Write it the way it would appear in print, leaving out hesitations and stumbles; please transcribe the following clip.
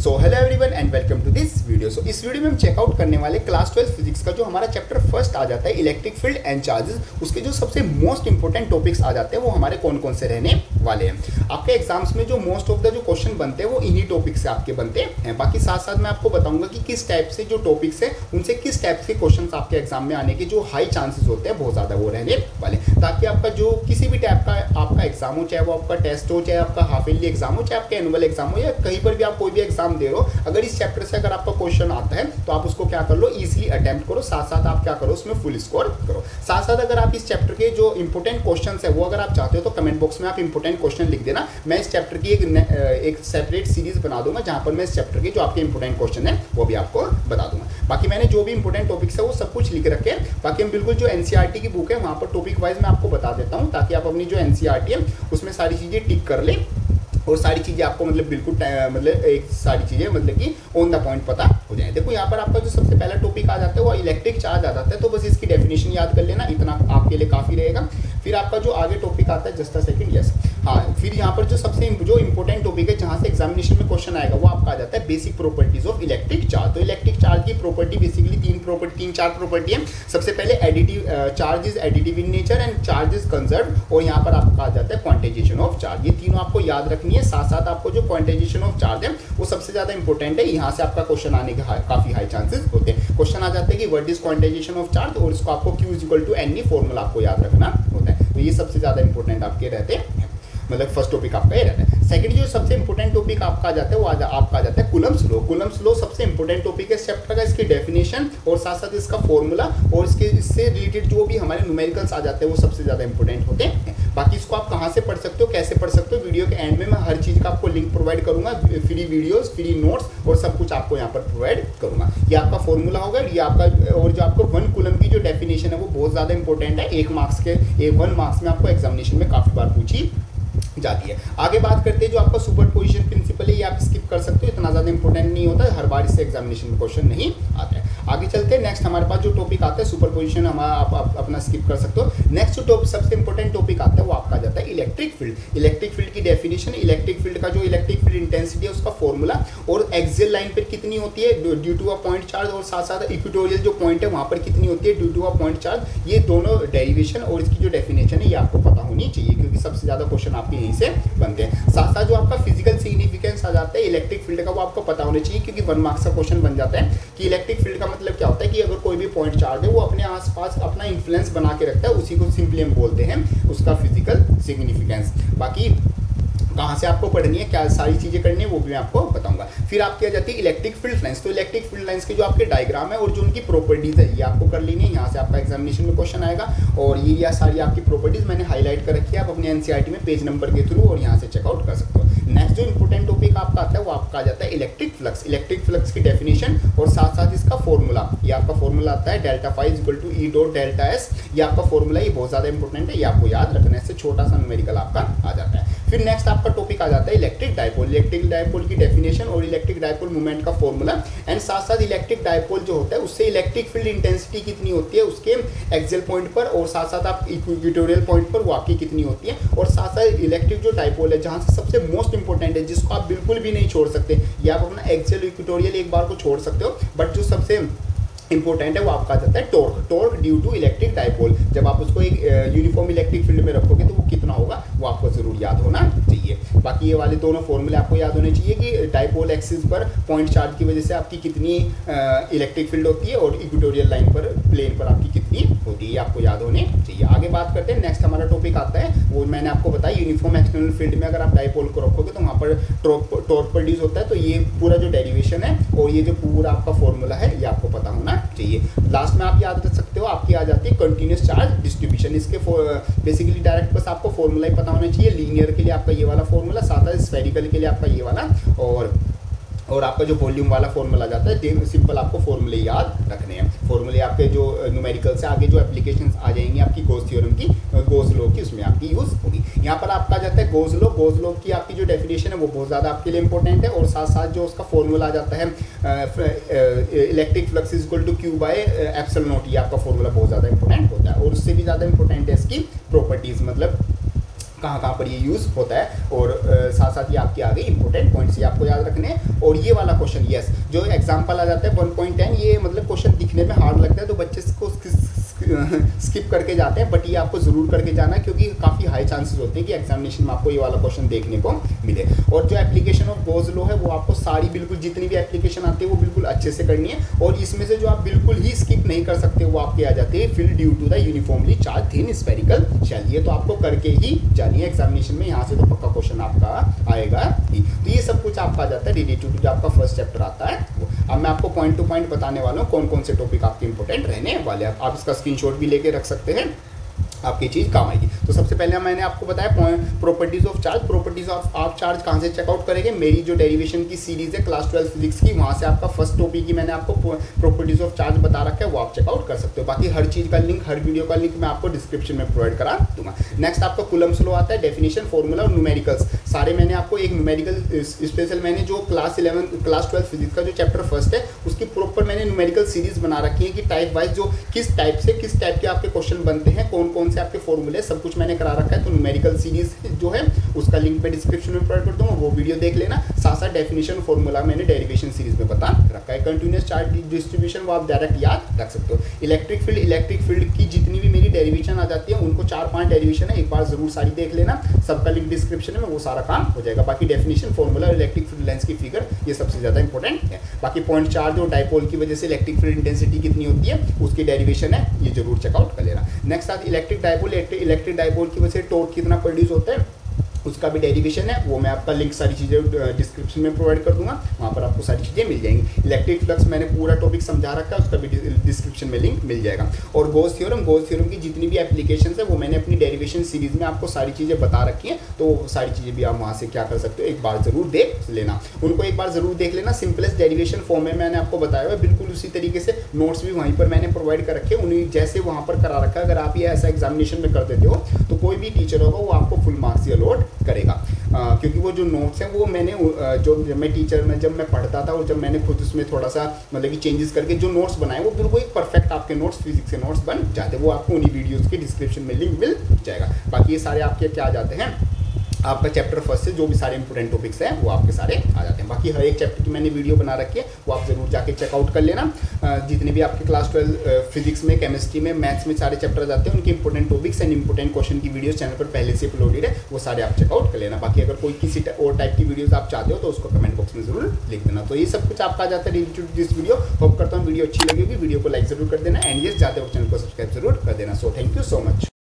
So hello everyone and welcome to this video. So इस video में हम checkout करने वाले क्लास 12 फिजिक्स का जो हमारा चैप्टर फर्स्ट आ जाता है इलेक्ट्रिक फील्ड एंड चार्जेस, उसके जो सबसे मोस्ट इंपॉर्टेंट टॉपिक्स आ जाते हैं वो हमारे कौन कौन से रहने वाले हैं। आपके एग्जाम्स में जो मोस्ट ऑफ द जो क्वेश्चन बनते हैं वो इन्हीं टॉपिक से आपके बनते हैं। बाकी साथ साथ मैं आपको बताऊंगा कि किस टाइप से जो टॉपिक्स है उनसे किस टाइप के क्वेश्चन आपके एग्जाम में आने के जो हाई चांसेस होते हैं बहुत ज़्यादा वो रहने वाले, ताकि आपका जो किसी भी टाइप का आपका एग्जाम हो, चाहे वो आपका टेस्ट हो, चाहे आपका हाफ ईयरली एग्जाम हो, चाहे आपका एनुअल एग्जाम हो, या कहीं पर भी आप कोई भी एग्जाम दे रहे हो, अगर इस चैप्टर से अगर आपका क्वेश्चन आता है तो आप उसको क्या कर लो, इजीली अटेम्प्ट करो, साथ साथ आप क्या करो उसमें फुल स्कोर करो। साथ साथ अगर आप इस चैप्टर के जो इंपॉर्टेंट क्वेश्चंस है वो अगर आप चाहते हो तो कमेंट बॉक्स में आप इंपॉर्टेंट क्वेश्चन लिख देना। मैं इस चैप्टर की एक सेपरेट सीरीज बना दूंगा जहां पर मैं इस चैप्टर के जो आपके इंपॉर्टेंट क्वेश्चन है वो भी आपको बता दूंगा। बाकी मैंने जो भी इंपॉर्टेंट टॉपिक्स है वो सब कुछ लिख रखे हैं। बाकी हम बिल्कुल जो एनसीईआरटी की बुक है वहां पर टॉपिक वाइज मैं आपको बता देता हूँ, ताकि आप अपनी जो एनसीईआरटी है उसमें सारी चीज़ें टिक कर लें और सारी चीज़ें आपको मतलब बिल्कुल मतलब एक सारी चीज़ें मतलब कि ऑन द पॉइंट पता हो जाए। देखो यहाँ पर आपका जो सबसे पहला टॉपिक आ जाता है वो इलेक्ट्रिक चार्ज आ जाता है, तो बस इसकी डेफिनेशन याद कर लेना, इतना आपके लिए काफ़ी रहेगा। फिर आपका जो आगे टॉपिक आता है जस्ट अ सेकंड, यस हाँ, फिर यहाँ पर जो सबसे जो इंपॉर्टेंट टॉपिक है जहाँ से एग्जामिनेशन में क्वेश्चन आएगा वो आपका आ जाता है basic properties of electric charge. तो इलेक्ट्रिक चार्ज की प्रॉपर्टी बेसिकली तीन चार प्रॉपर्टी है। सबसे पहले additive charge is additive in nature and charge is conserve, और यहाँ पर आपका आ जाता है क्वांटाइजेशन ऑफ चार्ज। ये तीनों आपको याद रखनी है। साथ साथ आपको जो क्वांटाइजेशन ऑफ चार्ज है वो सबसे ज़्यादा इंपॉर्टेंट है, यहाँ से आपका क्वेश्चन आने के काफ़ी हाई चांसेस होते हैं। क्वेश्चन आ जाते हैं कि what is quantization of charge, और इसको आपको Q equal to n formula आपको याद रखना होता है। तो ये सबसे ज़्यादा इंपॉर्टेंट आपके रहते हैं, मतलब फर्स्ट टॉपिक आपका ये रहता है। सेकंड जो सबसे इंपॉर्टेंट टॉपिक आपका आ जाता है वो आपका आ जाता है कूलम्ब्स लॉ। कूलम्ब्स लॉ सबसे इंपॉर्टेंट टॉपिक है इस चैप्टर का, इसकी डेफिनेशन और साथ साथ इसका फॉर्मूला और इससे रिलेटेड जो भी हमारे न्यूमेरिकल्स आ जाते हैं वो सबसे ज़्यादा इंपॉर्टेंट होते हैं। बाकी इसको आप कहाँ से पढ़ सकते हो, कैसे पढ़ सकते हो, वीडियो के एंड में मैं हर चीज़ का आपको लिंक प्रोवाइड करूँगा, फ्री वीडियोज़, फ्री नोट्स और सब कुछ आपको यहाँ पर प्रोवाइड करूँगा। ये आपका फॉर्मूला होगा, ये आपका, और जो आपको 1 कूलम की जो डेफिनेशन है वो बहुत ज़्यादा इंपॉर्टेंट है। 1 मार्क्स में आपको एग्जामिनेशन में काफ़ी बार पूछी जाती है। आगे बात करते हैं जो आपका सुपरपोजिशन प्रिंसिपल है, ये आप स्किप कर सकते हो, इतना ज़्यादा इंपॉर्टेंट नहीं होता है, हर बार इससे एग्जामिनेशन में क्वेश्चन नहीं आता है। आगे चलते हैं, नेक्स्ट हमारे पास जो टॉपिक आता है सुपरपोजिशन हमारा आप अपना स्किप कर सकते हो। नेक्स्ट जो सबसे इंपॉर्टेंट टॉपिक आता है वो आपका जाता है इलेक्ट्रिक फील्ड। इलेक्ट्रिक फील्ड की डेफिनेशन, इलेक्ट्रिक फील्ड का जो इलेक्ट्रिक फील्ड इंटेंसिटी है उसका फॉर्मूला, और एक्सियल लाइन पर कितनी होती है due to a point charge, और साथ साथ इक्वेटोरियल जो पॉइंट है वहाँ पर कितनी होती है due to a point charge. ये दोनों डेरिवेशन और इसकी जो डेफिनेशन है ये आपको पता होनी चाहिए, क्योंकि सबसे ज़्यादा क्वेश्चन आपके यहीं से बनते हैं। साथ साथ जो आपका फिजिकल सिग्निफिकेंस आ जाता है इलेक्ट्रिक फील्ड का वो आपको पता होना चाहिए, क्योंकि 1 मार्क्स का क्वेश्चन बन जाता है कि इलेक्ट्रिक फील्ड का मतलब क्या होता है कि अगर कोई भी पॉइंट चार्ज है वो अपने आसपास अपना इन्फ्लुएंस बना के रखता है, उसी को सिंपली हम बोलते हैं उसका फिजिकल सिग्निफिकेंस। बाकी कहाँ से आपको पढ़नी है, क्या सारी चीज़ें करनी है वो भी मैं आपको बताऊंगा। फिर आपकी आ जाती है इलेक्ट्रिक फील्ड लाइंस। तो इलेक्ट्रिक फील्ड लाइंस के जो आपके डायग्राम है और जो उनकी प्रॉपर्टीज़ है ये आपको कर लेनी है, यहाँ से आपका एग्जामिनेशन में क्वेश्चन आएगा, और ये सारी आपकी प्रॉपर्टीज़ मैंने हाईलाइट कर रखी है, आप अपने एनसीईआरटी में पेज नंबर के थ्रू और यहाँ से चेकआउट कर सकते हो। नेक्स्ट जो इंपॉर्टेंट टॉपिक आपका आता है वो आपका आ जाता है इलेक्ट्रिक फ्लक्स। इलेक्ट्रिक फ्लक्स की डेफिनेशन और साथ साथ इसका फॉर्मूला, ये आपका फॉर्मूला आता है delta phi equal to E dot delta S. ये आपका फॉर्मूला ये बहुत ज़्यादा इंपॉर्टेंट है, ये आपको याद रखना है, इससे छोटा सा न्यूमेरिकल आपका आ जाता है। फिर नेक्स्ट आपका टॉपिक आ जाता है इलेक्ट्रिक डायपोल। इलेक्ट्रिक डायपोल की डेफिनेशन और इलेक्ट्रिक डायपोल मूवमेंट का फॉर्मूला, एंड साथ साथ इलेक्ट्रिक डायपोल जो होता है उससे इलेक्ट्रिक फील्ड इंटेंसिटी कितनी होती है उसके एक्सियल पॉइंट पर, और साथ साथ आप इक्वेटोरियल पॉइंट पर वो आपकी कितनी होती है। और साथ साथ इलेक्ट्रिक जो डायपोल है जहाँ से सबसे मोस्ट इंपॉर्टेंट है जिसको आप बिल्कुल भी नहीं छोड़ सकते, या आप अपना एक्सियल इक्वेटोरियल एक बार को छोड़ सकते हो, बट जो सबसे इंपॉर्टेंट है वो आपका जाता है torque due to electric dipole. जब आप उसको एक यूनिफॉर्म इलेक्ट्रिक फील्ड में रखोगे तो वो कितना होगा वो आपको जरूर याद होना चाहिए। बाकी ये वाले दोनों फॉर्मूले आपको याद होने चाहिए कि डायपोल एक्सिस पर पॉइंट चार्ज की वजह से आपकी कितनी इलेक्ट्रिक फील्ड होती है और इक्वेटोरियल लाइन पर प्लेन पर आपकी कितनी होती है, ये आपको याद होने चाहिए। आगे बात करते हैं, नेक्स्ट हमारा टॉपिक आता है वो मैंने आपको बताया यूनिफॉर्म एक्सटर्नल फील्ड में अगर आप डायपोल को रखोगे तो वहाँ पर टॉर्क प्रोड्यूस होता है। तो ये पूरा जो डेरिवेशन है और ये जो पूरा आपका फॉर्मूला है ये आपको पता होना चाहिए। लास्ट में आप याद रख सकते हो आपकी आ जाती है कंटिन्यूस चार्ज डिस्ट्रीब्यूशन। इसके बेसिकली डायरेक्ट बस आपको फॉर्मूला ही पता होना चाहिए। लीनियर के लिए आपका ये वाला फॉर्मूला, साथ ही स्फेरिकल के लिए आपका ये वाला, और आपका जो वॉल्यूम वाला फॉर्मूला जाता है, सिंपल आपको फॉर्मूले याद रखने हैं। फॉर्मूले आपके जो न्यूमेरिकल से आगे जो एप्लीकेशंस आ जाएंगी आपकी गॉस थ्योरम की, गॉस लॉ की, उसमें आपकी यूज़ होगी। यहाँ पर आपका जाता है गॉस लॉ। गॉस लॉ की आपकी जो डेफिनेशन है वो बहुत ज़्यादा आपके लिए इंपॉर्टेंट है, और साथ साथ जो उसका फॉर्मूला आ जाता है electric flux equal to q by epsilon naught, ये आपका फॉर्मूला बहुत ज़्यादा इंपॉर्टेंट होता है। और उससे भी ज़्यादा इंपॉर्टेंट है इसकी प्रॉपर्टीज़, मतलब कहाँ कहाँ पर ये यूज़ होता है, और साथ साथ ये आपके आगे इंपॉर्टेंट पॉइंट्स ये आपको याद रखने हैं। और ये वाला क्वेश्चन यस जो एग्जाम्पल आ जाता है 1.10, ये मतलब क्वेश्चन दिखने में हार्ड लगता है तो बच्चे को स्किप करके जाते हैं, बट ये आपको ज़रूर करके जाना है क्योंकि काफ़ी हाई चांसेस होते हैं कि एग्जामिनेशन में आपको ये वाला क्वेश्चन देखने को मिले। और जो एप्लीकेशन ऑफ गोज लॉ है वो आपको सारी बिल्कुल जितनी भी एप्लीकेशन आती है वो बिल्कुल अच्छे से करनी है, और इसमें से जो आप बिल्कुल ही स्किप नहीं कर सकते वो आपके आ जाते हैं field due to the uniformly charge thin spherical shell. ये तो आपको करके ही जानी है एग्जामिनेशन में, यहाँ से तो पक्का क्वेश्चन आपका आएगा ही। तो ये सब कुछ आपका आ जाता है रिलेटेड टू जो आपका फर्स्ट चैप्टर आता है वो। अब मैं आपको पॉइंट टू पॉइंट बताने वाला हूँ कौन कौन से टॉपिक आपके इंपॉर्टेंट रहने वाले हैं। आप इसका स्क्रीनशॉट भी लेके रख सकते हैं, आपकी चीज़ काम आएगी। तो सबसे पहले मैंने आपको बताया properties of charge. Properties of charge कहाँ से चेकआउट करेंगे, मेरी जो डेरिवेशन की सीरीज है क्लास 12 फिजिक्स की, वहाँ से आपका फर्स्ट टॉपिक की मैंने आपको प्रॉपर्टीज ऑफ चार्ज बता रखा है, वो आप चेकआउट कर सकते हो। बाकी हर चीज़ का लिंक, हर वीडियो का लिंक मैं आपको डिस्क्रिप्शन में प्रोवाइड करा दूंगा। नेक्स्ट आपका कूलम्स लॉ आता है, डेफिनेशन, फॉर्मूला और न्यूमेरिकल्स। सारे मैंने आपको एक न्यूमेरिकल स्पेशल मैंने जो क्लास 12 फिजिक्स का जो चैप्टर फर्स्ट है उसकी प्रॉपर मैंने न्यूमेरिकल सीरीज बना रखी है कि टाइप वाइज जो किस टाइप के आपके क्वेश्चन बनते हैं, कौन कौन से आपके फॉर्मूले, सब कुछ मैंने करा रखा है। तो न्यूमेरिकल सीरीज जो है उसका लिंक मैं डिस्क्रिप्शन में प्रोवाइड कर दूंगा, वो वीडियो देख लेना। साथ साथ डेफिनेशन फॉर्मूला मैंने डेरिवेशन सीरीज में बता रखा है। कंटिन्यूअस चार्ज डिस्ट्रीब्यूशन वो आप डायरेक्ट याद रख सकते हो। इलेक्ट्रिक फील्ड की जितनी भी मेरी डेरिवेशन आ जाती है उनको 4-5 डेरिवेशन है, एक बार जरूर सारी देख लेना, सबका लिंक डिस्क्रिप्शन में, वो सारा काम हो जाएगा। बाकी डेफिनेशन, फॉर्मूला और इलेक्ट्रिक फील्ड लेंस की फिगर ये सबसे ज़्यादा इंपॉर्टेंट है। बाकी पॉइंट चार्ज और डाइपोल की वजह से इलेक्ट्रिक फील्ड इंटेंसिटी कितनी होती है उसकी डेरिवेशन है, ये जरूर चेकआउट कर लेना। नेक्स्ट आज इलेक्ट्रिक डाइपोल की वजह से टॉर्क कितना प्रोड्यूस होता है उसका भी डेरिवेशन है, वो मैं आपका लिंक सारी चीज़ें डिस्क्रिप्शन में प्रोवाइड कर दूंगा, वहाँ पर आपको सारी चीज़ें मिल जाएंगी। इलेक्ट्रिक फ्लक्स मैंने पूरा टॉपिक समझा रखा है, उसका भी डिस्क्रिप्शन में लिंक मिल जाएगा। और गोस थ्योरम की जितनी भी एप्लीकेशन है वो मैंने अपनी डेरिवेशन सीरीज में आपको सारी चीज़ें बता रखी हैं, तो सारी चीज़ें भी आप वहाँ से क्या कर सकते हो, एक बार ज़रूर देख लेना, उनको एक बार ज़रूर देख लेना। सिंपलेस्ट डेरिवेशन फॉर्म में मैंने आपको बताया हुआ, बिल्कुल उसी तरीके से नोट्स भी वहीं पर मैंने प्रोवाइड कर रखे, उन्हीं जैसे वहाँ पर करा रखा है। अगर आप ये ऐसा एग्जामिनेशन में कर देते हो तो कोई भी टीचर होगा वो आपको फुल मार्क्स अलॉट करेगा, क्योंकि वो जो नोट्स हैं वो मैंने जब मैं पढ़ता था और जब मैंने खुद उसमें थोड़ा सा मतलब कि चेंजेस करके जो नोट्स बनाए वो बिल्कुल एक परफेक्ट आपके नोट्स, फिजिक्स के नोट्स बन जाते हैं, वो आपको उन्हीं वीडियोस के डिस्क्रिप्शन में लिंक मिल जाएगा। बाकी ये सारे आपके क्या आ जाते हैं, आपका चैप्टर फर्स्ट से जो भी सारे इंपॉर्टेंट टॉपिक्स हैं वो आपके सारे आ जाते हैं। बाकी हर एक चैप्टर की मैंने वीडियो बना रखी है, वो आप जरूर जाके चेकआउट कर लेना। जितने भी आपके क्लास 12 फिजिक्स में, केमिस्ट्री में, मैथ्स में सारे चैप्टर आ जाते हैं, उनके important topics and important question की वीडियोस चैनल पर पहले से अपलोडेड है, वो सारे आप चेकआउट कर लेना। बाकी अगर कोई किसी और टाइप की वीडियोस आप चाहते हो तो उसको कमेंट बॉक्स में जरूर लिख देना। तो ये सब कुछ आपका आ जाता है related to this video. Hope करता हूँ वीडियो अच्छी लगी होगी, वीडियो को लाइक जरूर कर देना, एंड यस जाते वक्त चैनल को सब्सक्राइब जरूर कर देना। So thank you so much.